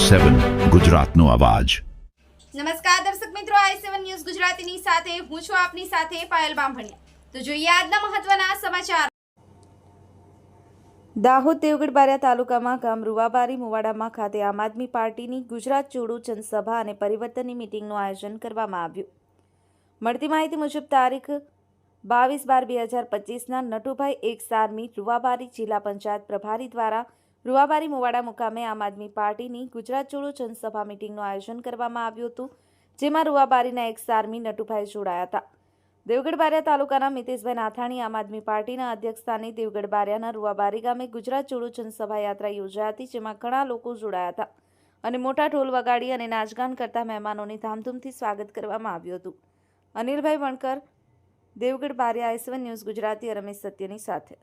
i7 ગુજરાતનો અવાજ। નમસ્કાર દર્શક મિત્રો, i7 ન્યૂઝ ગુજરાતીની સાથે હું છું આપની સાથે પાયલ બામભણિયા। તો જોઈએ આજના મહત્વના સમાચાર। દાહોદ દેવગઢ બારિયા તાલુકામાં ગામ રૂવાબારી મુવાડામાં ખાતે આમ આદમી પાર્ટીની ગુજરાત જોડો જનસભા અને પરિવર્તનની મીટિંગનું આયોજન કરવામાં આવ્યું। મળતી માહિતી મુજબ તારીખ 22/12/2025ના નટુભાઈ એક સારમી રૂવાબારી જિલ્લા પંચાયત પ્રભારી દ્વારા રૂવાબારી મુવાડા મુકામે આમ આદમી પાર્ટીની ગુજરાત જોડો જનસભા મીટિંગનું આયોજન કરવામાં આવ્યું હતું, જેમાં રૂવાબારીના એક સારમી નટુભાઈ જોડાયા હતા। દેવગઢ બારિયા તાલુકાના મિતેશભાઈ નાથાણી આમ આદમી પાર્ટીના અધ્યક્ષસ્થાને દેવગઢ બારિયાના રૂવાબારી ગામે ગુજરાત જોડો જનસભા યાત્રા યોજાઈ હતી, જેમાં ઘણા લોકો જોડાયા હતા અને મોટા ઢોલ વગાડી અને નાચગાન કરતા મહેમાનોની ધામધૂમથી સ્વાગત કરવામાં આવ્યું હતું। અનિલભાઈ વણકર, દેવગઢ બારિયા, i7 ન્યૂઝ ગુજરાતી, રમેશ સત્યની સાથે।